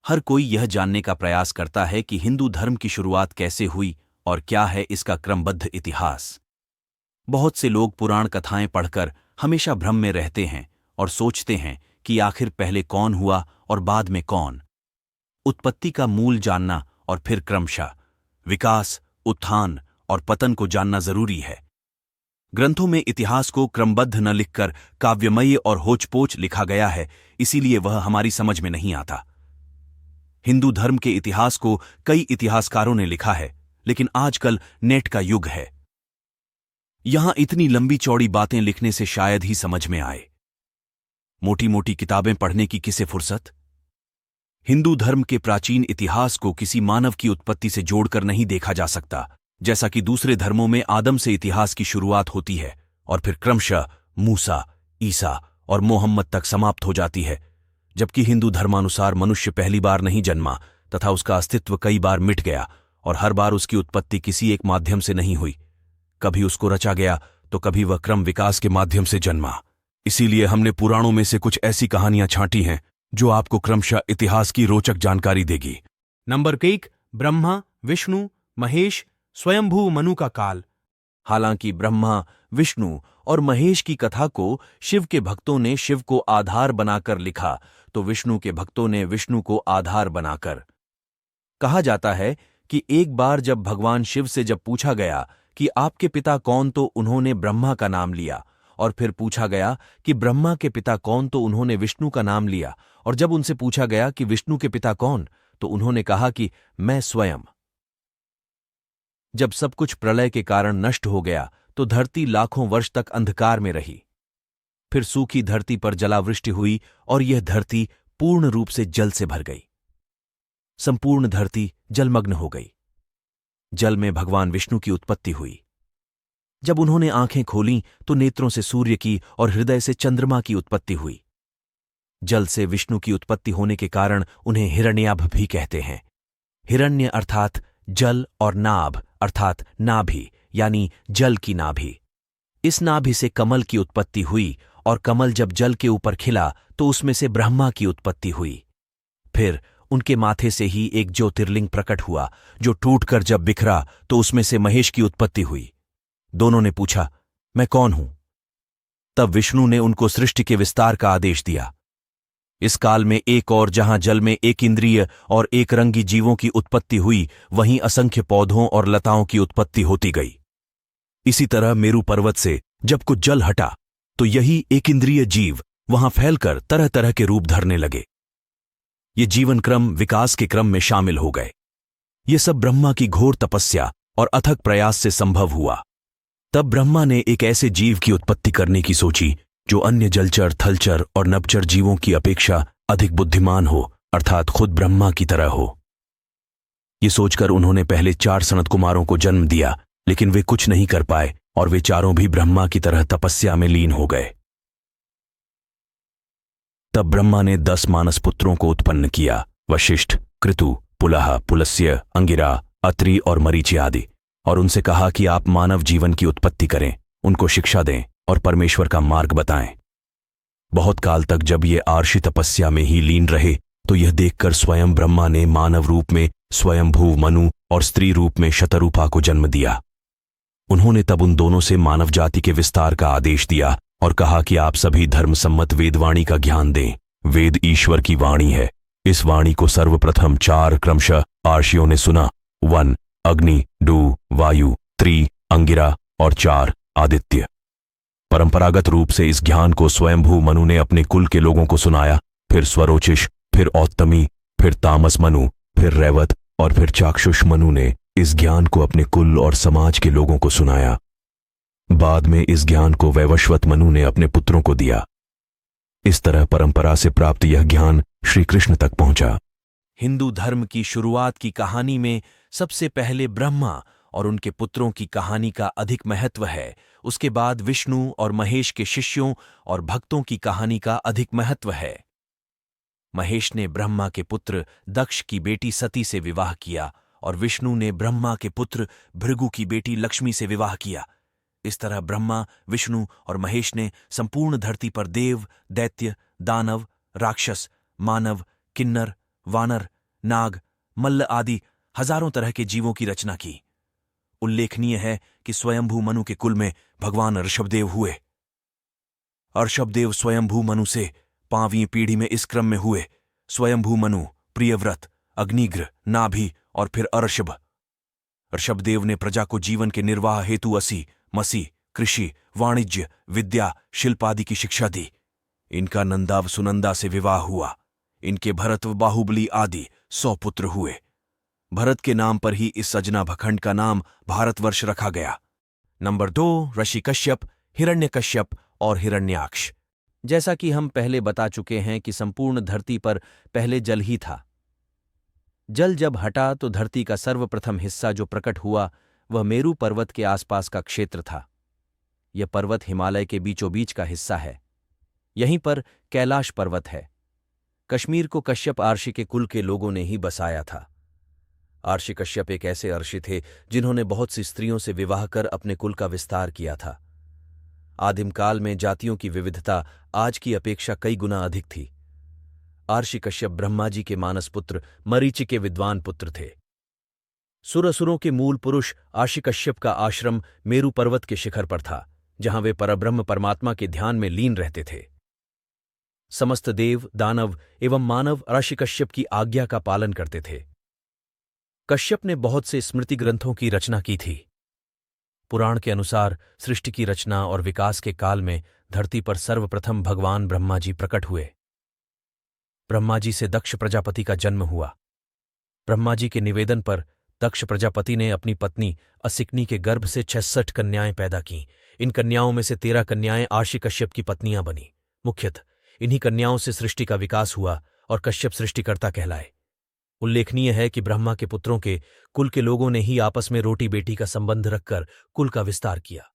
हर कोई यह जानने का प्रयास करता है कि हिंदू धर्म की शुरुआत कैसे हुई और क्या है इसका क्रमबद्ध इतिहास। बहुत से लोग पुराण कथाएं पढ़कर हमेशा भ्रम में रहते हैं और सोचते हैं कि आखिर पहले कौन हुआ और बाद में कौन। उत्पत्ति का मूल जानना और फिर क्रमशः विकास, उत्थान और पतन को जानना जरूरी है। ग्रंथों में इतिहास को क्रमबद्ध न लिखकर काव्यमयी और होचपोच लिखा गया है, इसीलिए वह हमारी समझ में नहीं आता। हिंदू धर्म के इतिहास को कई इतिहासकारों ने लिखा है, लेकिन आजकल नेट का युग है। यहां इतनी लंबी चौड़ी बातें लिखने से शायद ही समझ में आए। मोटी मोटी किताबें पढ़ने की किसे फुर्सत। हिंदू धर्म के प्राचीन इतिहास को किसी मानव की उत्पत्ति से जोड़कर नहीं देखा जा सकता, जैसा कि दूसरे धर्मों में आदम से इतिहास की शुरुआत होती है और फिर क्रमशः मूसा, ईसा और मोहम्मद तक समाप्त हो जाती है। जबकि हिंदू धर्मानुसार मनुष्य पहली बार नहीं जन्मा तथा उसका अस्तित्व कई बार मिट गया और हर बार उसकी उत्पत्ति किसी एक माध्यम से नहीं हुई। कभी उसको रचा गया तो कभी वह क्रम विकास के माध्यम से जन्मा। इसीलिए हमने पुराणों में से कुछ ऐसी कहानियां छांटी हैं जो आपको क्रमशः इतिहास की रोचक जानकारी देगी। नंबर 1, ब्रह्मा, विष्णु, महेश, स्वयंभू मनु का काल। हालांकि ब्रह्मा, विष्णु और महेश की कथा को शिव के भक्तों ने शिव को आधार बनाकर लिखा, तो विष्णु के भक्तों ने विष्णु को आधार बनाकर। कहा जाता है कि एक बार जब भगवान शिव से जब पूछा गया कि आपके पिता कौन, तो उन्होंने ब्रह्मा का नाम लिया, और फिर पूछा गया कि ब्रह्मा के पिता कौन, तो उन्होंने विष्णु का नाम लिया, और जब उनसे पूछा गया कि विष्णु के पिता कौन, तो उन्होंने कहा कि मैं स्वयं। जब सब कुछ प्रलय के कारण नष्ट हो गया तो धरती लाखों वर्ष तक अंधकार में रही। फिर सूखी धरती पर जलावृष्टि हुई और यह धरती पूर्ण रूप से जल से भर गई। संपूर्ण धरती जलमग्न हो गई। जल में भगवान विष्णु की उत्पत्ति हुई। जब उन्होंने आंखें खोलीं तो नेत्रों से सूर्य की और हृदय से चंद्रमा की उत्पत्ति हुई। जल से विष्णु की उत्पत्ति होने के कारण उन्हें हिरण्याभ भी कहते हैं। हिरण्य अर्थात जल और नाभ अर्थात नाभि, यानी जल की नाभि। इस नाभि से कमल की उत्पत्ति हुई और कमल जब जल के ऊपर खिला तो उसमें से ब्रह्मा की उत्पत्ति हुई। फिर उनके माथे से ही एक ज्योतिर्लिंग प्रकट हुआ जो टूटकर जब बिखरा तो उसमें से महेश की उत्पत्ति हुई। दोनों ने पूछा, मैं कौन हूं? तब विष्णु ने उनको सृष्टि के विस्तार का आदेश दिया। इस काल में एक और जहां जल में एक इंद्रिय और एक रंगी जीवों की उत्पत्ति हुई, वहीं असंख्य पौधों और लताओं की उत्पत्ति होती गई। इसी तरह मेरू पर्वत से जब कुछ जल हटा तो यही एक इंद्रिय जीव वहां फैलकर तरह तरह के रूप धरने लगे। ये जीवन क्रम विकास के क्रम में शामिल हो गए। ये सब ब्रह्मा की घोर तपस्या और अथक प्रयास से संभव हुआ। तब ब्रह्मा ने एक ऐसे जीव की उत्पत्ति करने की सोची जो अन्य जलचर, थलचर और नभचर जीवों की अपेक्षा अधिक बुद्धिमान हो, अर्थात खुद ब्रह्मा की तरह हो। ये सोचकर उन्होंने पहले 4 सनत कुमारों को जन्म दिया, लेकिन वे कुछ नहीं कर पाए और वे चारों भी ब्रह्मा की तरह तपस्या में लीन हो गए। तब ब्रह्मा ने 10 मानस पुत्रों को उत्पन्न किया, वशिष्ठ, कृतु, पुलह, पुलस्त्य, अंगिरा, अत्रि और मरीचि आदि, और उनसे कहा कि आप मानव जीवन की उत्पत्ति करें, उनको शिक्षा दें और परमेश्वर का मार्ग बताएं। बहुत काल तक जब ये आर्षि तपस्या में ही लीन रहे तो यह देखकर स्वयं ब्रह्मा ने मानव रूप में स्वयंभू मनु और स्त्री रूप में शतरूपा को जन्म दिया। उन्होंने तब उन दोनों से मानव जाति के विस्तार का आदेश दिया और कहा कि आप सभी धर्मसम्मत वेदवाणी का ज्ञान दें। वेद ईश्वर की वाणी है। इस वाणी को सर्वप्रथम 4 क्रमशः आर्षियों ने सुना। 1 अग्नि, 2 वायु, 3 अंगिरा और 4 आदित्य। परंपरागत रूप से इस ज्ञान को स्वयंभू मनु ने अपने कुल के लोगों को सुनाया, फिर स्वरोचिष, फिर औत्तमी, फिर तामस मनु, फिर रैवत और फिर चाक्षुष मनु ने इस ज्ञान को अपने कुल और समाज के लोगों को सुनाया। बाद में इस ज्ञान को वैवस्वत मनु ने अपने पुत्रों को दिया। इस तरह परंपरा से प्राप्त यह ज्ञान श्री कृष्ण तक पहुंचा। हिंदू धर्म की शुरुआत की कहानी में सबसे पहले ब्रह्मा और उनके पुत्रों की कहानी का अधिक महत्व है। उसके बाद विष्णु और महेश के शिष्यों और भक्तों की कहानी का अधिक महत्व है। महेश ने ब्रह्मा के पुत्र दक्ष की बेटी सती से विवाह किया और विष्णु ने ब्रह्मा के पुत्र भृगु की बेटी लक्ष्मी से विवाह किया। इस तरह ब्रह्मा, विष्णु और महेश ने संपूर्ण धरती पर देव, दैत्य, दानव, राक्षस, मानव, किन्नर, वानर, नाग, मल्ल आदि हजारों तरह के जीवों की रचना की। उल्लेखनीय है कि स्वयंभू मनु के कुल में भगवान ऋषभदेव हुए। ऋषभदेव स्वयंभू मनु से 5वीं पीढ़ी में इस क्रम में हुए: स्वयंभू मनु, प्रियव्रत, अग्निग्र, नाभि और फिर अऋषभ। ऋषभदेव ने प्रजा को जीवन के निर्वाह हेतु असी, मसी, कृषि, वाणिज्य, विद्या, शिल्प आदि की शिक्षा दी। इनका नंदा व सुनंदा से विवाह हुआ। इनके भरत व बाहुबली आदि 100 पुत्र हुए। भरत के नाम पर ही इस सजना भखंड का नाम भारतवर्ष रखा गया। नंबर 2, ऋषि कश्यप, हिरण्यकश्यप और हिरण्याक्ष। जैसा कि हम पहले बता चुके हैं कि संपूर्ण धरती पर पहले जल ही था। जल जब हटा तो धरती का सर्वप्रथम हिस्सा जो प्रकट हुआ वह मेरू पर्वत के आसपास का क्षेत्र था। यह पर्वत हिमालय के बीचों बीच का हिस्सा है। यहीं पर कैलाश पर्वत है। कश्मीर को कश्यप आर्षि के कुल के लोगों ने ही बसाया था। आर्षि कश्यप एक ऐसे अर्षि थे जिन्होंने बहुत सी स्त्रियों से विवाह कर अपने कुल का विस्तार किया था। आदिम काल में जातियों की विविधता आज की अपेक्षा कई गुना अधिक थी। आर्षि कश्यप ब्रह्मा जी के मानस पुत्र मरीचि के विद्वान पुत्र थे। सुरसुरों के मूल पुरुष आर्षि कश्यप का आश्रम मेरू पर्वत के शिखर पर था, जहां वे परब्रह्म परमात्मा के ध्यान में लीन रहते थे। समस्त देव, दानव एवं मानव आर्षि कश्यप की आज्ञा का पालन करते थे। कश्यप ने बहुत से स्मृति ग्रंथों की रचना की थी। पुराण के अनुसार सृष्टि की रचना और विकास के काल में धरती पर सर्वप्रथम भगवान ब्रह्मा जी प्रकट हुए। ब्रह्मा जी से दक्ष प्रजापति का जन्म हुआ। ब्रह्मा जी के निवेदन पर दक्ष प्रजापति ने अपनी पत्नी असिकनी के गर्भ से 66 कन्याएं पैदा की। इन कन्याओं में से 13 कन्याएं आर्षि कश्यप की पत्नियां बनी। मुख्यतः इन्हीं कन्याओं से सृष्टि का विकास हुआ और कश्यप सृष्टिकर्ता कहलाए। उल्लेखनीय है कि ब्रह्मा के पुत्रों के कुल के लोगों ने ही आपस में रोटी बेटी का संबंध रखकर कुल का विस्तार किया।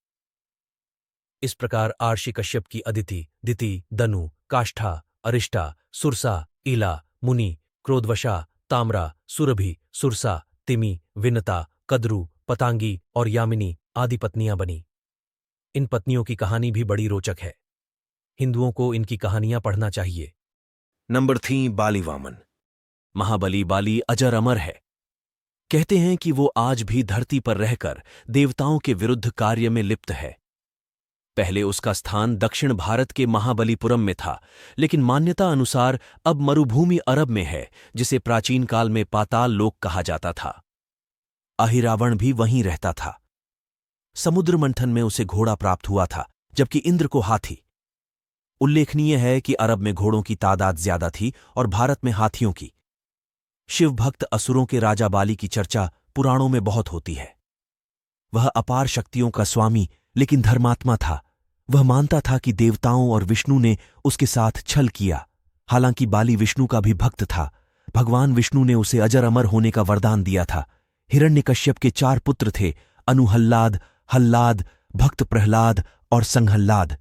इस प्रकार आर्षि कश्यप की अदिति, दिति, दनु, काष्ठा, अरिष्टा, सुरसा, ईला, मुनि, क्रोधवशा, ताम्रा, सुरभि, सुरसा, तिमि, विनता, कद्रु, पतांगी और यामिनी आदि पत्नियां बनी। इन पत्नियों की कहानी भी बड़ी रोचक है। हिंदुओं को इनकी कहानियां पढ़ना चाहिए। नंबर 3, बाली वामन। महाबली बाली अजर अमर है। कहते हैं कि वो आज भी धरती पर रहकर देवताओं के विरुद्ध कार्य में लिप्त है। पहले उसका स्थान दक्षिण भारत के महाबलीपुरम में था, लेकिन मान्यता अनुसार अब मरुभूमि अरब में है, जिसे प्राचीन काल में पाताल लोक कहा जाता था। अहिरावण भी वहीं रहता था। समुद्र मंथन में उसे घोड़ा प्राप्त हुआ था, जबकि इंद्र को हाथी। उल्लेखनीय है कि अरब में घोड़ों की तादाद ज्यादा थी और भारत में हाथियों की। शिव भक्त असुरों के राजा बाली की चर्चा पुराणों में बहुत होती है। वह अपार शक्तियों का स्वामी लेकिन धर्मात्मा था। वह मानता था कि देवताओं और विष्णु ने उसके साथ छल किया। हालांकि बाली विष्णु का भी भक्त था। भगवान विष्णु ने उसे अजर अमर होने का वरदान दिया था। हिरण्यकश्यप के 4 पुत्र थे: अनुहल्लाद, हल्लाद, भक्त प्रहलाद और संहल्लाद।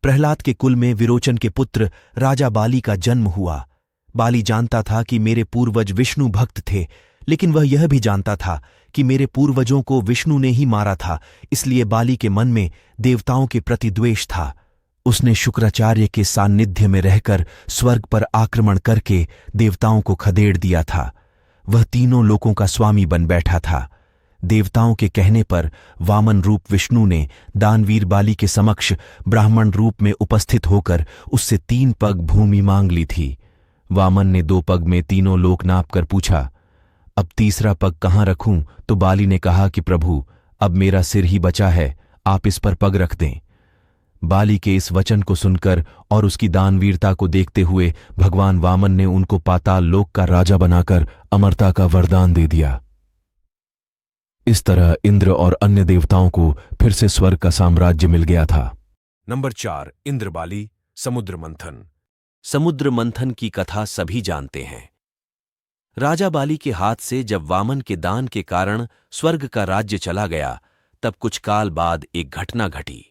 प्रहलाद के कुल में विरोचन के पुत्र राजा बाली का जन्म हुआ। बाली जानता था कि मेरे पूर्वज विष्णु भक्त थे, लेकिन वह यह भी जानता था कि मेरे पूर्वजों को विष्णु ने ही मारा था, इसलिए बाली के मन में देवताओं के प्रति द्वेष था। उसने शुक्राचार्य के सान्निध्य में रहकर स्वर्ग पर आक्रमण करके देवताओं को खदेड़ दिया था। वह तीनों लोकों का स्वामी बन बैठा था। देवताओं के कहने पर वामन रूप विष्णु ने दानवीर बाली के समक्ष ब्राह्मण रूप में उपस्थित होकर उससे 3 पग भूमि मांग ली थी। वामन ने 2 पग में तीनों लोक नापकर पूछा, अब तीसरा पग कहाँ रखूं? तो बाली ने कहा कि प्रभु, अब मेरा सिर ही बचा है, आप इस पर पग रख दें। बाली के इस वचन को सुनकर और उसकी दानवीरता को देखते हुए भगवान वामन ने उनको पाताल लोक का राजा बनाकर अमरता का वरदान दे दिया। इस तरह इंद्र और अन्य देवताओं को फिर से स्वर्ग का साम्राज्य मिल गया था। नंबर 4, इंद्रबाली, समुद्र मंथन। समुद्र मंथन की कथा सभी जानते हैं। राजा बाली के हाथ से जब वामन के दान के कारण स्वर्ग का राज्य चला गया, तब कुछ काल बाद एक घटना घटी।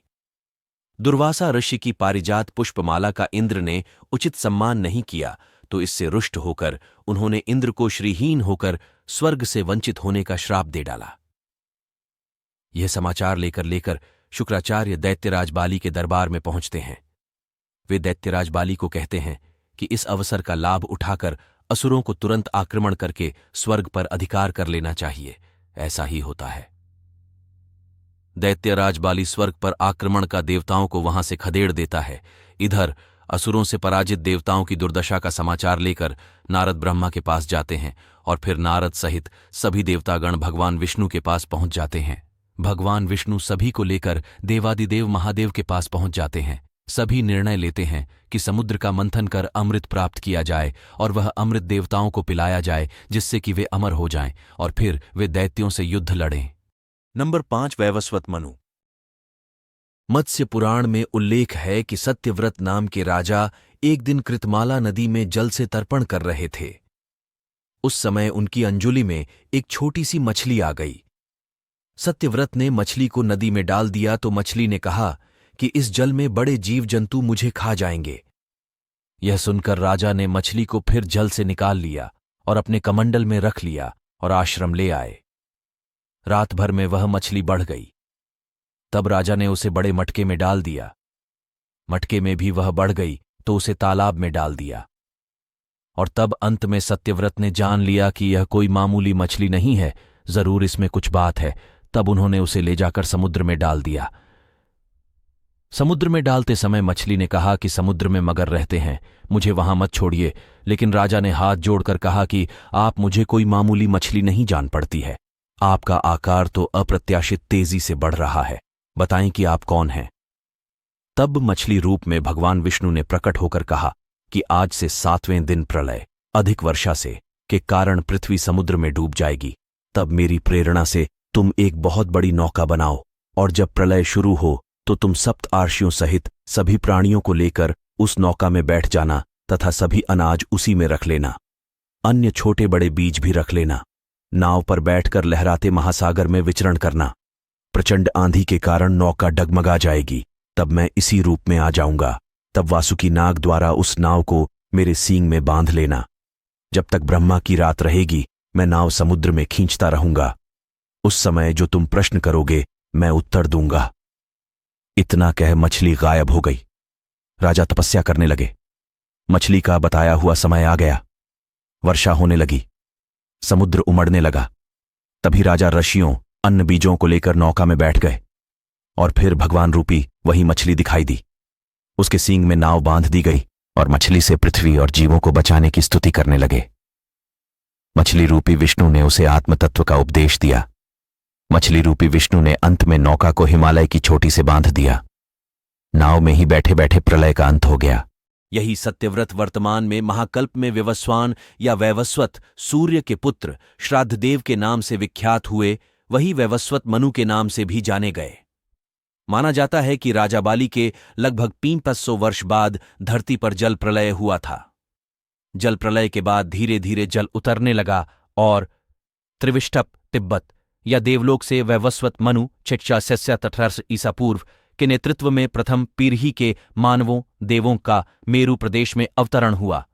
दुर्वासा ऋषि की पारिजात पुष्पमाला का इंद्र ने उचित सम्मान नहीं किया, तो इससे रुष्ट होकर उन्होंने इंद्र को श्रीहीन होकर स्वर्ग से वंचित होने का श्राप दे डाला। यह समाचार लेकर शुक्राचार्य दैत्यराज बाली के दरबार में पहुंचते हैं। वे दैत्यराज बाली को कहते हैं कि इस अवसर का लाभ उठाकर असुरों को तुरंत आक्रमण करके स्वर्ग पर अधिकार कर लेना चाहिए। ऐसा ही होता है। दैत्यराज बाली स्वर्ग पर आक्रमण का देवताओं को वहां से खदेड़ देता है। इधर असुरों से पराजित देवताओं की दुर्दशा का समाचार लेकर नारद ब्रह्मा के पास जाते हैं और फिर नारद सहित सभी देवतागण भगवान विष्णु के पास पहुंच जाते हैं। भगवान विष्णु सभी को लेकर देवादिदेव महादेव के पास पहुंच जाते हैं। सभी निर्णय लेते हैं कि समुद्र का मंथन कर अमृत प्राप्त किया जाए और वह अमृत देवताओं को पिलाया जाए, जिससे कि वे अमर हो जाएं और फिर वे दैत्यों से युद्ध लड़ें। नंबर 5 वैवस्वत मनु। मत्स्य पुराण में उल्लेख है कि सत्यव्रत नाम के राजा एक दिन कृतमाला नदी में जल से तर्पण कर रहे थे। उस समय उनकी अंजुलि में एक छोटी सी मछली आ गई। सत्यव्रत ने मछली को नदी में डाल दिया तो मछली ने कहा कि इस जल में बड़े जीव जंतु मुझे खा जाएंगे। यह सुनकर राजा ने मछली को फिर जल से निकाल लिया और अपने कमंडल में रख लिया और आश्रम ले आए। रात भर में वह मछली बढ़ गई। तब राजा ने उसे बड़े मटके में डाल दिया। मटके में भी वह बढ़ गई तो उसे तालाब में डाल दिया। और तब अंत में सत्यव्रत ने जान लिया कि यह कोई मामूली मछली नहीं है, जरूर इसमें कुछ बात है। तब उन्होंने उसे ले जाकर समुद्र में डाल दिया। समुद्र में डालते समय मछली ने कहा कि समुद्र में मगर रहते हैं, मुझे वहां मत छोड़िए। लेकिन राजा ने हाथ जोड़कर कहा कि आप मुझे कोई मामूली मछली नहीं जान पड़ती है। आपका आकार तो अप्रत्याशित तेजी से बढ़ रहा है, बताएं कि आप कौन हैं। तब मछली रूप में भगवान विष्णु ने प्रकट होकर कहा कि आज से 7वें दिन प्रलय अधिक वर्षा से के कारण पृथ्वी समुद्र में डूब जाएगी। तब मेरी प्रेरणा से तुम एक बहुत बड़ी नौका बनाओ और जब प्रलय शुरू हो तो तुम सप्त आर्षियों सहित सभी प्राणियों को लेकर उस नौका में बैठ जाना तथा सभी अनाज उसी में रख लेना। अन्य छोटे बड़े बीज भी रख लेना। नाव पर बैठकर लहराते महासागर में विचरण करना। प्रचंड आंधी के कारण नौका डगमगा जाएगी, तब मैं इसी रूप में आ जाऊंगा। तब वासुकी नाग द्वारा उस नाव को मेरे सींग में बांध लेना। जब तक ब्रह्मा की रात रहेगी मैं नाव समुद्र में खींचता रहूंगा। उस समय जो तुम प्रश्न करोगे मैं उत्तर दूंगा। इतना कह मछली गायब हो गई। राजा तपस्या करने लगे। मछली का बताया हुआ समय आ गया। वर्षा होने लगी, समुद्र उमड़ने लगा। तभी राजा ऋषियों अन्न बीजों को लेकर नौका में बैठ गए और फिर भगवान रूपी वही मछली दिखाई दी। उसके सींग में नाव बांध दी गई और मछली से पृथ्वी और जीवों को बचाने की स्तुति करने लगे। मछली रूपी विष्णु ने उसे आत्मतत्व का उपदेश दिया। मछली रूपी विष्णु ने अंत में नौका को हिमालय की चोटी से बांध दिया। नाव में ही बैठे बैठे प्रलय का अंत हो गया। यही सत्यव्रत वर्तमान में महाकल्प में विवस्वान या वैवस्वत सूर्य के पुत्र श्राद्धदेव के नाम से विख्यात हुए, वही वैवस्वत मनु के नाम से भी जाने गए। माना जाता है कि राजा बाली के लगभग 500 वर्ष बाद धरती पर जल प्रलय हुआ था। जल प्रलय के बाद धीरे धीरे जल उतरने लगा और त्रिविष्टप तिब्बत या देवलोक से वैवस्वत मनु 618 ईसा पूर्व के नेतृत्व में प्रथम पीढ़ी के मानवों देवों का मेरू प्रदेश में अवतरण हुआ।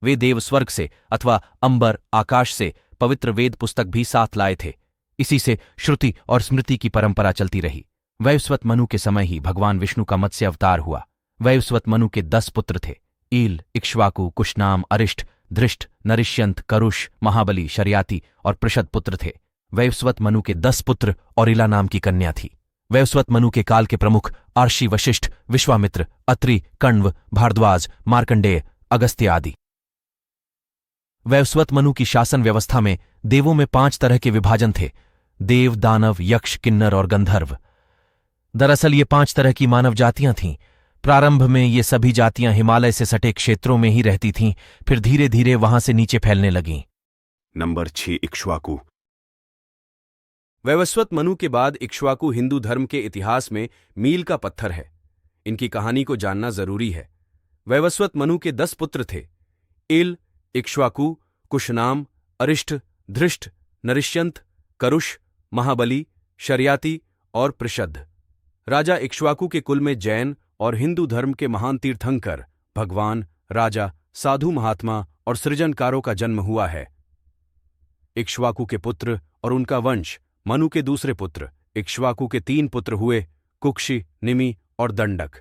वे देव स्वर्ग से अथवा अंबर आकाश से पवित्र वेद पुस्तक भी साथ लाए थे। इसी से श्रुति और स्मृति की परंपरा चलती रही। वैवस्वत मनु के समय ही भगवान विष्णु का मत्स्य अवतार हुआ। वैवस्वत मनु के 10 पुत्र थे। ईल, इक्ष्वाकु, कुशनाम, अरिष्ट, धृष्ट, नरिष्यंत, करुष, महाबली, शर्याति और पृषद पुत्र थे। वैवस्वत मनु के 10 पुत्र और इला नाम की कन्या थी। वैवस्वत मनु के काल के प्रमुख आर्षि, वशिष्ठ, विश्वामित्र, अत्रि, कण्व, भारद्वाज, मार्कंडेय, अगस्त्य आदि। वैवस्वत मनु की शासन व्यवस्था में देवों में 5 तरह के विभाजन थे: देव, दानव, यक्ष, किन्नर और गंधर्व। दरअसल ये 5 तरह की मानव जातियां थीं। प्रारंभ में ये सभी जातियां हिमालय से सटे क्षेत्रों में ही रहती थीं, फिर धीरे धीरे वहां से नीचे फैलने लगीं। नंबर 6 इक्ष्वाकु। वैवस्वत मनु के बाद इक्ष्वाकु हिंदू धर्म के इतिहास में मील का पत्थर है। इनकी कहानी को जानना जरूरी है। वैवस्वत मनु के 10 पुत्र थे: इल, इक्ष्वाकु, कुशनाम, अरिष्ट, धृष्ट, नरिष्यंत, करुष, महाबली, शर्याति और पृषद। राजा इक्ष्वाकु के कुल में जैन और हिंदू धर्म के महान तीर्थंकर, भगवान, राजा, साधु महात्मा और सृजनकारों का जन्म हुआ है। इक्ष्वाकु के पुत्र और उनका वंश मनु के दूसरे पुत्र इक्ष्वाकु के 3 पुत्र हुए: कुक्षी, निमि और दंडक।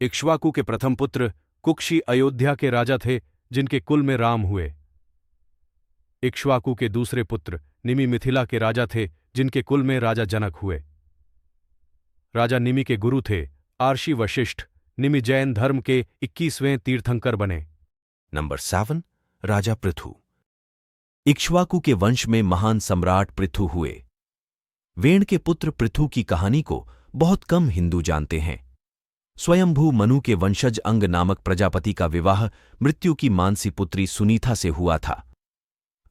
इक्ष्वाकु के प्रथम पुत्र कुक्षी अयोध्या के राजा थे, जिनके कुल में राम हुए। इक्ष्वाकु के दूसरे पुत्र निमि मिथिला के राजा थे, जिनके कुल में राजा जनक हुए। राजा निमि के गुरु थे आर्षि वशिष्ठ। निमि जैन धर्म के 21वें तीर्थंकर बने। नंबर 7, राजा पृथु। इक्ष्वाकु के वंश में महान सम्राट पृथु हुए। वेण के पुत्र पृथु की कहानी को बहुत कम हिंदू जानते हैं। स्वयंभू मनु के वंशज अंग नामक प्रजापति का विवाह मृत्यु की मानसी पुत्री सुनीता से हुआ था।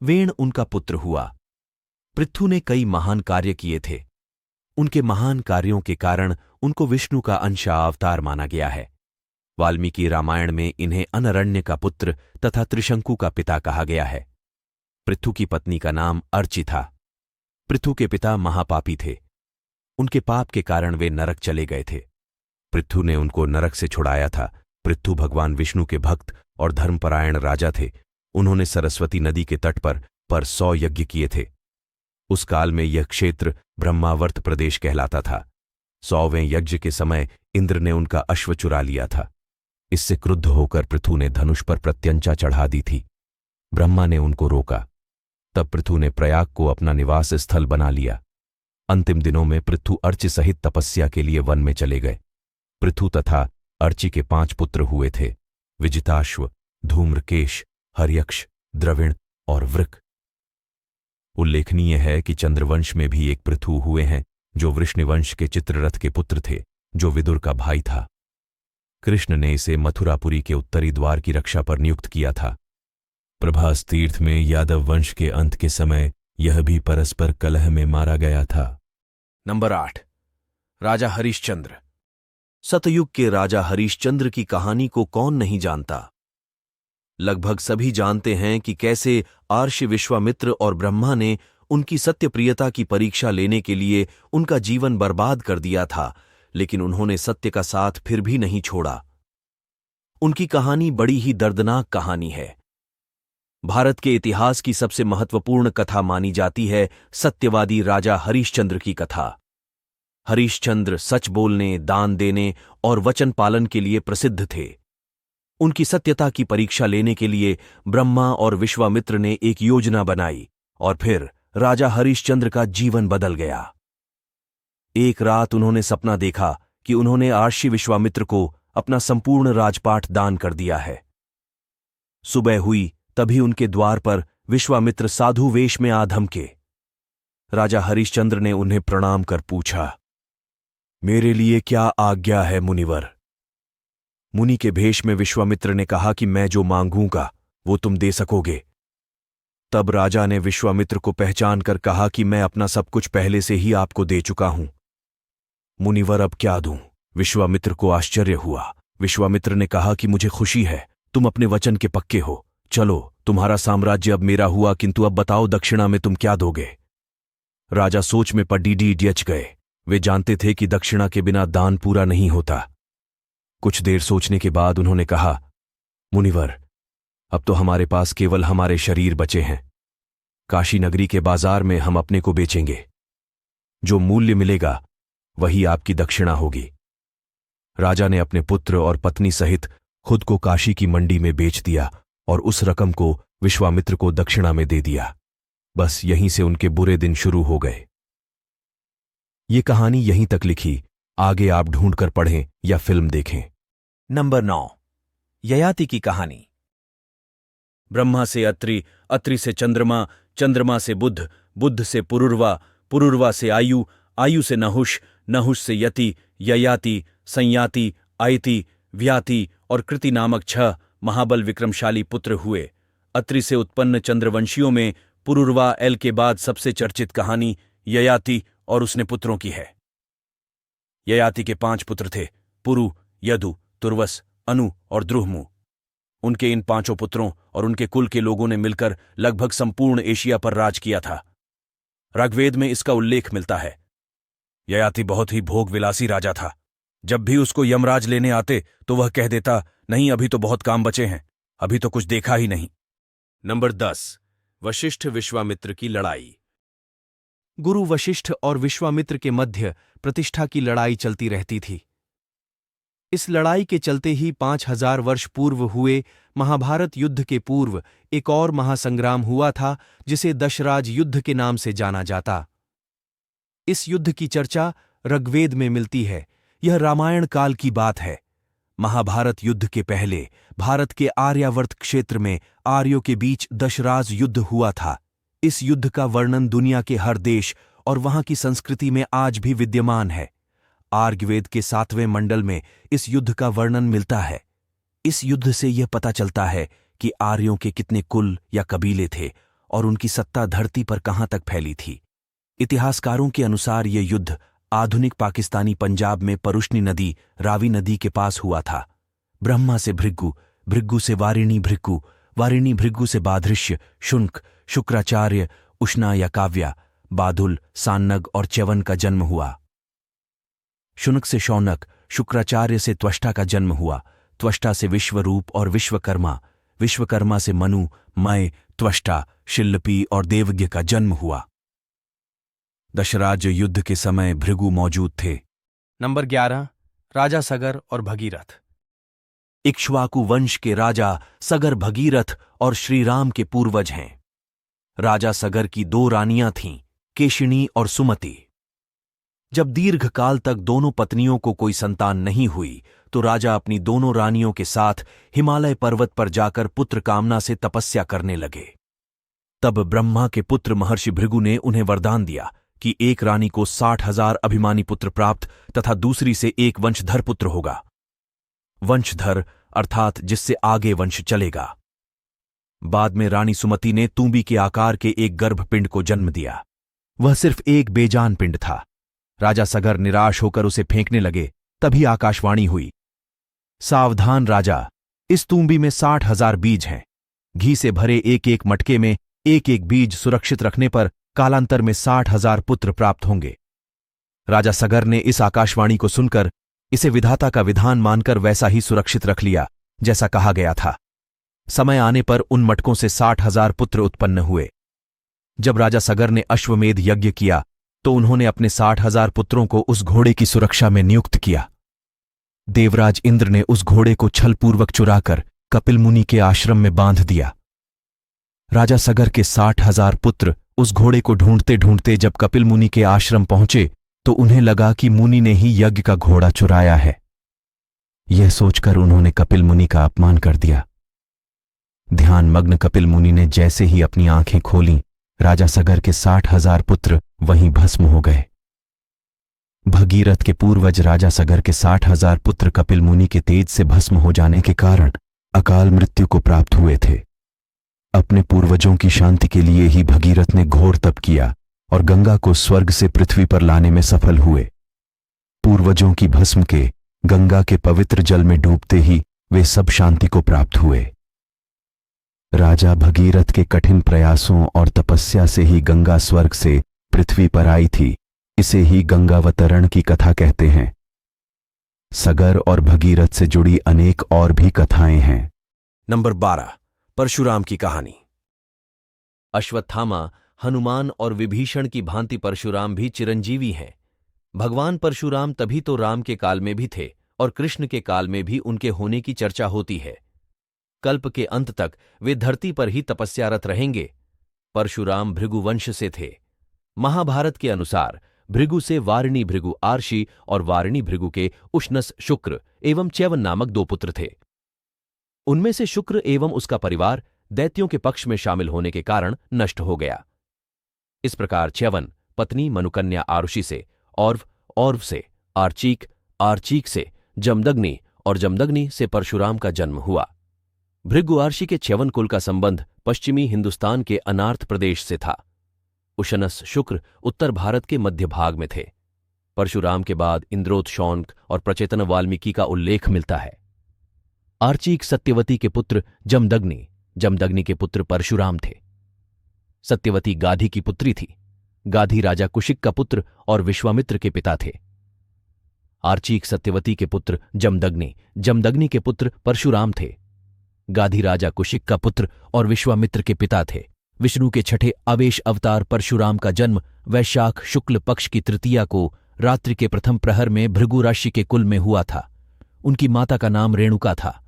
वेण उनका पुत्र हुआ। पृथु ने कई महान कार्य किए थे। उनके महान कार्यों के कारण उनको विष्णु का अंश अवतार माना गया है। वाल्मीकि रामायण में इन्हें अनरण्य का पुत्र तथा त्रिशंकु का पिता कहा गया है। पृथु की पत्नी का नाम अर्ची था। पृथु के पिता महापापी थे। उनके पाप के कारण वे नरक चले गए थे। पृथु ने उनको नरक से छुड़ाया था। पृथु भगवान विष्णु के भक्त और धर्मपरायण राजा थे। उन्होंने सरस्वती नदी के तट पर 100 यज्ञ किए थे। उस काल में यह क्षेत्र ब्रह्मावर्त प्रदेश कहलाता था। 100वें यज्ञ के समय इंद्र ने उनका अश्व चुरा लिया था। इससे क्रुद्ध होकर पृथु ने धनुष पर प्रत्यंचा चढ़ा दी थी। ब्रह्मा ने उनको रोका। तब पृथु ने प्रयाग को अपना निवास स्थल बना लिया। अंतिम दिनों में पृथु अर्ची सहित तपस्या के लिए वन में चले गए। पृथु तथा अर्ची के 5 पुत्र हुए थे, विजिताश्व, धूम्रकेश, हर्यक्ष, द्रविण और वृक। उल्लेखनीय है कि चंद्रवंश में भी एक पृथु हुए हैं, जो वृष्णिवंश के चित्ररथ के पुत्र थे, जो विदुर का भाई था। कृष्ण ने इसे मथुरापुरी के उत्तरी द्वार की रक्षा पर नियुक्त किया था। प्रभास तीर्थ में यादव वंश के अंत के समय यह भी परस्पर कलह में मारा गया था। नंबर 8, राजा हरिश्चंद्र। सतयुग के राजा हरिश्चंद्र की कहानी को कौन नहीं जानता। लगभग सभी जानते हैं कि कैसे आर्षि विश्वामित्र और ब्रह्मा ने उनकी सत्यप्रियता की परीक्षा लेने के लिए उनका जीवन बर्बाद कर दिया था, लेकिन उन्होंने सत्य का साथ फिर भी नहीं छोड़ा। उनकी कहानी बड़ी ही दर्दनाक कहानी है। भारत के इतिहास की सबसे महत्वपूर्ण कथा मानी जाती है सत्यवादी राजा हरिश्चंद्र की कथा। हरिश्चंद्र सच बोलने, दान देने और वचन पालन के लिए प्रसिद्ध थे। उनकी सत्यता की परीक्षा लेने के लिए ब्रह्मा और विश्वामित्र ने एक योजना बनाई और फिर राजा हरिश्चंद्र का जीवन बदल गया। एक रात उन्होंने सपना देखा कि उन्होंने आर्षि विश्वामित्र को अपना संपूर्ण राजपाट दान कर दिया है। सुबह हुई तभी उनके द्वार पर विश्वामित्र साधु वेश में आ धमके। राजा हरिश्चंद्र ने उन्हें प्रणाम कर पूछा, मेरे लिए क्या आज्ञा है मुनिवर? मुनि के भेष में विश्वामित्र ने कहा कि मैं जो मांगूंगा वो तुम दे सकोगे। तब राजा ने विश्वामित्र को पहचान कर कहा कि मैं अपना सब कुछ पहले से ही आपको दे चुका हूं। मुनिवर अब क्या दूं? विश्वामित्र को आश्चर्य हुआ। विश्वामित्र ने कहा कि मुझे खुशी है, तुम अपने वचन के पक्के हो। चलो, तुम्हारा साम्राज्य अब मेरा हुआ, किंतु अब बताओ दक्षिणा में तुम क्या दोगे? राजा सोच में पड़ीडीडीएच गए। वे जानते थे कि दक्षिणा के बिना दान पूरा नहीं होता। कुछ देर सोचने के बाद उन्होंने कहा, मुनिवर, अब तो हमारे पास केवल हमारे शरीर बचे हैं। काशी नगरी के बाजार में हम अपने को बेचेंगे। जो मूल्य मिलेगा वही आपकी दक्षिणा होगी। राजा ने अपने पुत्र और पत्नी सहित खुद को काशी की मंडी में बेच दिया और उस रकम को विश्वामित्र को दक्षिणा में दे दिया। बस यहीं से उनके बुरे दिन शुरू हो गए। ये कहानी यहीं तक लिखी, आगे आप ढूंढकर पढ़ें या फिल्म देखें। नंबर 9, ययाति की कहानी। ब्रह्मा से अत्रि, अत्रि से चंद्रमा, चंद्रमा से बुध, बुध से पुरुरवा, पुरुरवा से आयु, आयु से नहुष, नहुष से यति, ययाति, संयाति, आयति, व्याति और कृति नामक 6 महाबल विक्रमशाली पुत्र हुए। अत्रि से उत्पन्न चंद्रवंशियों में पुरुरवा एल के बाद सबसे चर्चित कहानी ययाति और उसने पुत्रों की है। ययाति के 5 पुत्र थे, पुरु, यदु, तुर्वस, अनु और द्रुहमु। उनके इन 5 पुत्रों और उनके कुल के लोगों ने मिलकर लगभग संपूर्ण एशिया पर राज किया था। ऋग्वेद में इसका उल्लेख मिलता है। ययाति बहुत ही भोगविलासी राजा था। जब भी उसको यमराज लेने आते तो वह कह देता, नहीं, अभी तो बहुत काम बचे हैं, अभी तो कुछ देखा ही नहीं। नंबर 10, वशिष्ठ विश्वामित्र की लड़ाई। गुरु वशिष्ठ और विश्वामित्र के मध्य प्रतिष्ठा की लड़ाई चलती रहती थी। इस लड़ाई के चलते ही 5000 वर्ष पूर्व हुए महाभारत युद्ध के पूर्व एक और महासंग्राम हुआ था जिसे दशराज युद्ध के नाम से जाना जाता। इस युद्ध की चर्चा ऋग्वेद में मिलती है। यह रामायण काल की बात है। महाभारत युद्ध के पहले भारत के आर्यावर्त क्षेत्र में आर्यों के बीच दशराज युद्ध हुआ था। इस युद्ध का वर्णन दुनिया के हर देश और वहां की संस्कृति में आज भी विद्यमान है। आर्यवेद के 7वें मंडल में इस युद्ध का वर्णन मिलता है। इस युद्ध से यह पता चलता है कि आर्यों के कितने कुल या कबीले थे और उनकी सत्ता धरती पर कहां तक फैली थी। इतिहासकारों के अनुसार यह युद्ध आधुनिक पाकिस्तानी पंजाब में परुष्णी नदी, रावी नदी के पास हुआ था। ब्रह्मा से भृगु, भृगु से वारिणी भृगु, वारिणी भृगु से बाधृश्य, शुंक, शुक्राचार्य, उष्णा या काव्या, बादुल, सान्नग और च्यवन का जन्म हुआ। शुनक से शौनक, शुक्राचार्य से त्वष्टा का जन्म हुआ। त्वष्टा से विश्वरूप और विश्वकर्मा, विश्वकर्मा से मनु, मय, त्वष्टा, शिल्पी और देवज्ञ का जन्म हुआ। दशराज युद्ध के समय भृगु मौजूद थे। नंबर 11 राजा सगर और भगीरथ। इक्ष्वाकु वंश के राजा सगर भगीरथ और श्रीराम के पूर्वज हैं। राजा सगर की 2 रानियां थीं, केशिनी और सुमति। जब दीर्घकाल तक दोनों पत्नियों को कोई संतान नहीं हुई तो राजा अपनी दोनों रानियों के साथ हिमालय पर्वत पर जाकर पुत्र कामना से तपस्या करने लगे। तब ब्रह्मा के पुत्र महर्षि भृगु ने उन्हें वरदान दिया कि एक रानी को 60,000 अभिमानी पुत्र प्राप्त तथा दूसरी से एक वंशधर पुत्र होगा। वंशधर अर्थात जिससे आगे वंश चलेगा। बाद में रानी सुमति ने तूंबी के आकार के एक गर्भपिंड को जन्म दिया। वह सिर्फ एक बेजान पिंड था। राजा सगर निराश होकर उसे फेंकने लगे। तभी आकाशवाणी हुई, सावधान राजा, इस तूंबी में 60,000 बीज हैं। घी से भरे एक एक मटके में एक एक बीज सुरक्षित रखने पर कालांतर में 60,000 पुत्र प्राप्त होंगे। राजा सगर ने इस आकाशवाणी को सुनकर इसे विधाता का विधान मानकर वैसा ही सुरक्षित रख लिया जैसा कहा गया था। समय आने पर उन मटकों से 60,000 पुत्र उत्पन्न हुए। जब राजा सगर ने अश्वमेध यज्ञ किया तो उन्होंने अपने 60,000 पुत्रों को उस घोड़े की सुरक्षा में नियुक्त किया। देवराज इंद्र ने उस घोड़े को छलपूर्वक चुराकर कपिल मुनि के आश्रम में बांध दिया। राजा सगर के 60,000 पुत्र उस घोड़े को ढूंढते ढूंढते जब कपिल मुनि के आश्रम पहुंचे तो उन्हें लगा कि मुनि ने ही यज्ञ का घोड़ा चुराया है। यह सोचकर उन्होंने कपिल मुनि का अपमान कर दिया। ध्यानमग्न कपिल मुनि ने जैसे ही अपनी आंखें खोलीं, राजा सगर के 60,000 पुत्र वहीं भस्म हो गए। भगीरथ के पूर्वज राजा सगर के 60,000 पुत्र कपिल मुनि के तेज से भस्म हो जाने के कारण अकाल मृत्यु को प्राप्त हुए थे। अपने पूर्वजों की शांति के लिए ही भगीरथ ने घोर तप किया और गंगा को स्वर्ग से पृथ्वी पर लाने में सफल हुए। पूर्वजों की भस्म के गंगा के पवित्र जल में डूबते ही वे सब शांति को प्राप्त हुए। राजा भगीरथ के कठिन प्रयासों और तपस्या से ही गंगा स्वर्ग से पृथ्वी पर आई थी। इसे ही गंगावतरण की कथा कहते हैं। सगर और भगीरथ से जुड़ी अनेक और भी कथाएं हैं। नंबर 12 परशुराम की कहानी। अश्वत्थामा, हनुमान और विभीषण की भांति परशुराम भी चिरंजीवी हैं। भगवान परशुराम तभी तो राम के काल में भी थे और कृष्ण के काल में भी उनके होने की चर्चा होती है। कल्प के अंत तक वे धरती पर ही तपस्यारत रहेंगे। परशुराम भृगुवंश से थे। महाभारत के अनुसार भृगु से वारिणी भृगु आर्षि और वारिणी भृगु के उष्णस शुक्र एवं च्यवन नामक 2 पुत्र थे। उनमें से शुक्र एवं उसका परिवार दैत्यों के पक्ष में शामिल होने के कारण नष्ट हो गया। इस प्रकार च्यवन पत्नी मनुकन्या आरुषि से, और्व से आर्चीक, आर्चीक से जमदग्नि और जमदग्नि से परशुराम का जन्म हुआ। भृगु आर्षि के च्यवन कुल का संबंध पश्चिमी हिंदुस्तान के अनार्थ प्रदेश से था। उशनस शुक्र उत्तर भारत के मध्य भाग में थे। परशुराम के बाद इंद्रोत शौनक और प्रचेतन वाल्मीकि का उल्लेख मिलता है। आर्चीक सत्यवती के पुत्र जमदग्नि, जमदग्नि के पुत्र परशुराम थे। सत्यवती गाधी की पुत्री थी। गाधी राजा कुशिक का पुत्र और विश्वामित्र के पिता थे। आर्चीक सत्यवती के पुत्र जमदग्नि, जमदग्नि के पुत्र परशुराम थे। गाधी राजा कुशिक का पुत्र और विश्वामित्र के पिता थे। विष्णु के छठे आवेश अवतार परशुराम का जन्म वैशाख शुक्ल पक्ष की तृतीया को रात्रि के प्रथम प्रहर में भृगु राशि के कुल में हुआ था। उनकी माता का नाम रेणुका था।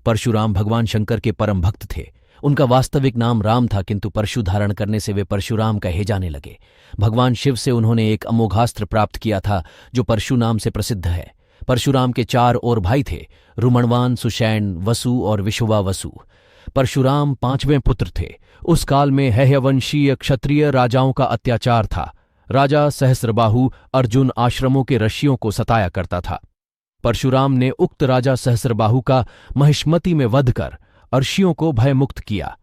परशुराम भगवान शंकर के परम भक्त थे। उनका वास्तविक नाम राम था, किंतु परशु धारण करने से वे परशुराम कहे जाने लगे। भगवान शिव से उन्होंने एक अमोघास्त्र प्राप्त किया था जो परशु नाम से प्रसिद्ध है। परशुराम के 4 और भाई थे, रुमणवान, सुषैण, वसु और विशुवा वसु। परशुराम 5वें पुत्र थे। उस काल में हैहयवंशीय क्षत्रिय राजाओं का अत्याचार था। राजा सहस्रबाहु अर्जुन आश्रमों के ऋषियों को सताया करता था। परशुराम ने उक्त राजा सहस्रबाहु का महिष्मति में वध कर अर्षियों को भयमुक्त किया।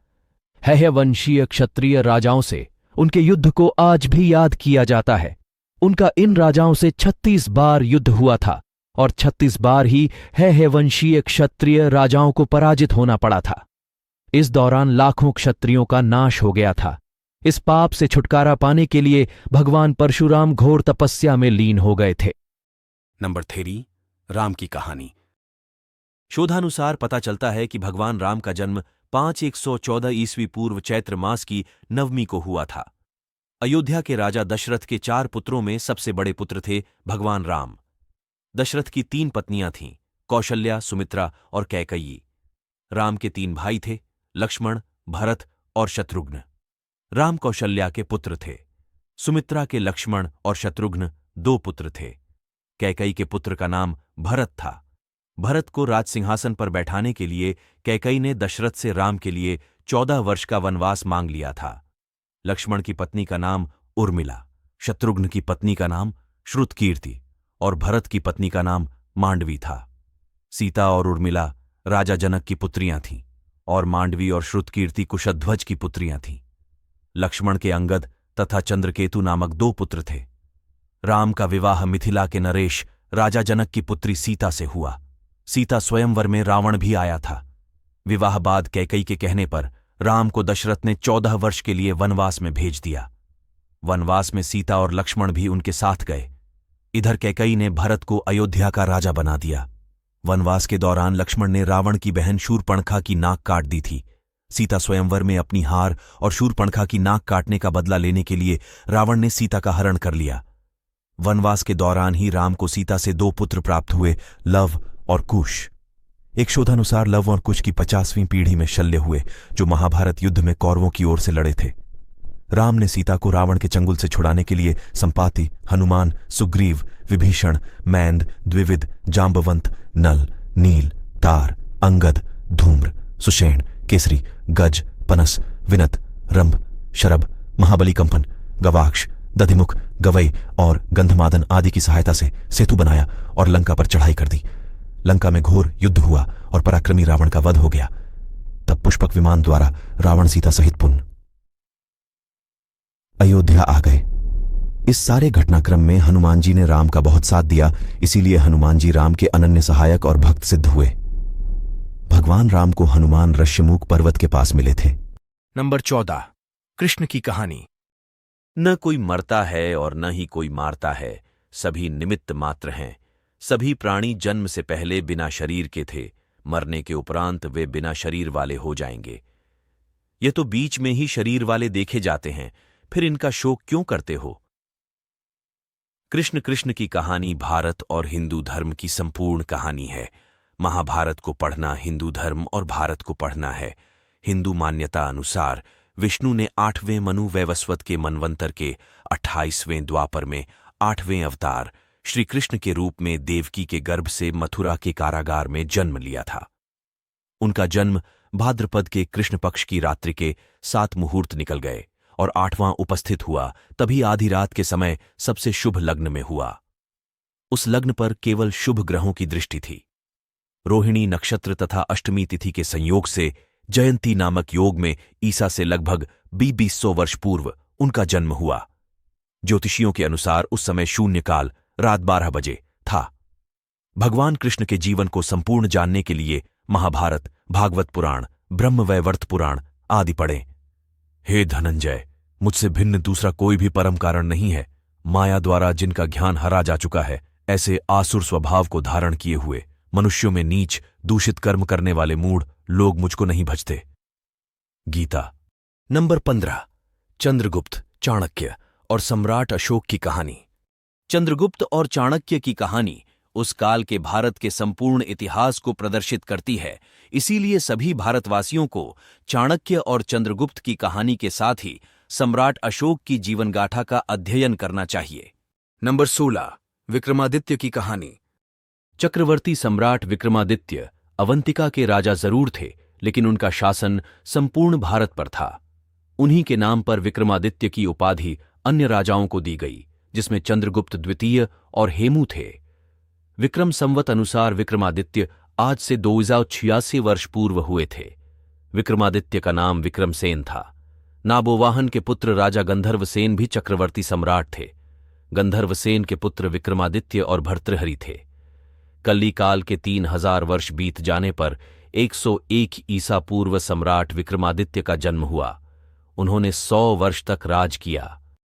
हैहयवंशीय क्षत्रिय राजाओं से उनके युद्ध को आज भी याद किया जाता है। उनका इन राजाओं से 36 बार युद्ध हुआ था और 36 बार ही हैहयवंशीय क्षत्रिय राजाओं को पराजित होना पड़ा था। इस दौरान लाखों क्षत्रियों का नाश हो गया था। इस पाप से छुटकारा पाने के लिए भगवान परशुराम घोर तपस्या में लीन हो गए थे। नंबर 3, राम की कहानी। शोधानुसार पता चलता है कि भगवान राम का जन्म 5114 ईस्वी पूर्व चैत्र मास की 9वीं को हुआ था। अयोध्या के राजा दशरथ के 4 पुत्रों में सबसे बड़े पुत्र थे भगवान राम। दशरथ की 3 पत्नियां थीं, कौशल्या, सुमित्रा और कैकेयी। राम के 3 भाई थे, लक्ष्मण, भरत और शत्रुघ्न। राम कौशल्या के पुत्र थे। सुमित्रा के लक्ष्मण और शत्रुघ्न 2 पुत्र थे। कैकेयी के पुत्र का नाम भरत था। भरत को राजसिंहासन पर बैठाने के लिए कैकेयी ने दशरथ से राम के लिए 14 वर्ष का वनवास मांग लिया था। लक्ष्मण की पत्नी का नाम उर्मिला, शत्रुघ्न की पत्नी का नाम श्रुतकीर्ति और भरत की पत्नी का नाम मांडवी था। सीता और उर्मिला राजा जनक की पुत्रियां थीं और मांडवी और श्रुतकीर्ति कुशध्वज की पुत्रियां थीं। लक्ष्मण के अंगद तथा चंद्रकेतु नामक 2 पुत्र थे। राम का विवाह मिथिला के नरेश राजा जनक की पुत्री सीता से हुआ। सीता स्वयंवर में रावण भी आया था। विवाह बाद कैकेयी के कहने पर राम को दशरथ ने 14 वर्ष के लिए वनवास में भेज दिया। वनवास में सीता और लक्ष्मण भी उनके साथ गए। इधर कैकेयी ने भरत को अयोध्या का राजा बना दिया। वनवास के दौरान लक्ष्मण ने रावण की बहन शूर्पणखा की नाक काट दी थी। सीता स्वयंवर में अपनी हार और शूर्पणखा की नाक काटने का बदला लेने के लिए रावण ने सीता का हरण कर लिया। वनवास के दौरान ही राम को सीता से 2 पुत्र प्राप्त हुए, लव और कुश। एक शोधानुसार लव और कुश की 50वीं पीढ़ी में शल्य हुए, जो महाभारत युद्ध में कौरवों की ओर से लड़े थे। राम ने सीता को रावण के चंगुल से छुड़ाने के लिए संपाति, हनुमान, सुग्रीव, विभीषण, मैंद, द्विविद, जांबवंत, नल, नील, तार, अंगद, धूम्र, सुषेण, केसरी, गज, पनस, विनत, रंभ, शरभ, महाबली कंपन, गवाक्ष, दधिमुख, गवई और गंधमादन आदि की सहायता से सेतु बनाया और लंका पर चढ़ाई कर दी। लंका में घोर युद्ध हुआ और पराक्रमी रावण का वध हो गया। तब पुष्पक विमान द्वारा रावण सीता सहित पुनः अयोध्या आ गए। इस सारे घटनाक्रम में हनुमान जी ने राम का बहुत साथ दिया, इसीलिए हनुमान जी राम के अनन्य सहायक और भक्त सिद्ध हुए। भगवान राम को हनुमान ऋष्यमुख पर्वत के पास मिले थे। नंबर 14, कृष्ण की कहानी। न कोई मरता है और न ही कोई मारता है, सभी निमित्त मात्र हैं। सभी प्राणी जन्म से पहले बिना शरीर के थे, मरने के उपरांत वे बिना शरीर वाले हो जाएंगे। ये तो बीच में ही शरीर वाले देखे जाते हैं, फिर इनका शोक क्यों करते हो? कृष्ण की कहानी भारत और हिंदू धर्म की संपूर्ण कहानी है। महाभारत को पढ़ना हिंदू धर्म और भारत को पढ़ना है। हिंदू मान्यता अनुसार विष्णु ने 8वें मनु वैवस्वत के मनवंतर के 28वें द्वापर में 8वें अवतार श्री कृष्ण के रूप में देवकी के गर्भ से मथुरा के कारागार में जन्म लिया था। उनका जन्म भाद्रपद के कृष्ण पक्ष की रात्रि के 7 मुहूर्त निकल गए और 8वां उपस्थित हुआ, तभी आधी रात के समय सबसे शुभ लग्न में हुआ। उस लग्न पर केवल शुभ ग्रहों की दृष्टि थी। रोहिणी नक्षत्र तथा अष्टमी तिथि के संयोग से जयंती नामक योग में ईसा से लगभग 2200 वर्ष पूर्व उनका जन्म हुआ। ज्योतिषियों के अनुसार उस समय शून्यकाल रात 12 बजे था। भगवान कृष्ण के जीवन को संपूर्ण जानने के लिए महाभारत, भागवत पुराण, ब्रह्मवैवर्त पुराण आदि पढ़ें। हे धनंजय, मुझसे भिन्न दूसरा कोई भी परम कारण नहीं है। माया द्वारा जिनका ज्ञान हरा जा चुका है, ऐसे आसुर स्वभाव को धारण किए हुए मनुष्यों में नीच दूषित कर्म करने वाले मूढ़ लोग मुझको नहीं भजते। गीता। नंबर 15, चंद्रगुप्त, चाणक्य और सम्राट अशोक की कहानी। चंद्रगुप्त और चाणक्य की कहानी उस काल के भारत के संपूर्ण इतिहास को प्रदर्शित करती है। इसीलिए सभी भारतवासियों को चाणक्य और चंद्रगुप्त की कहानी के साथ ही सम्राट अशोक की जीवनगाथा का अध्ययन करना चाहिए। नंबर 16, विक्रमादित्य की कहानी। चक्रवर्ती सम्राट विक्रमादित्य अवंतिका के राजा जरूर थे, लेकिन उनका शासन संपूर्ण भारत पर था। उन्हीं के नाम पर विक्रमादित्य की उपाधि अन्य राजाओं को दी गई, जिसमें चंद्रगुप्त द्वितीय और हेमू थे। विक्रम संवत अनुसार विक्रमादित्य आज से 2086 वर्ष पूर्व हुए थे। विक्रमादित्य का नाम विक्रमसेन था। नाबोवाहन के पुत्र राजा गंधर्वसेन भी चक्रवर्ती सम्राट थे। गंधर्वसेन के पुत्र विक्रमादित्य और भर्तृहरि थे। कल्ली काल के 3000 वर्ष बीत जाने पर 101 ईसा पूर्व सम्राट विक्रमादित्य का जन्म हुआ। उन्होंने 100 वर्ष तक राज किया।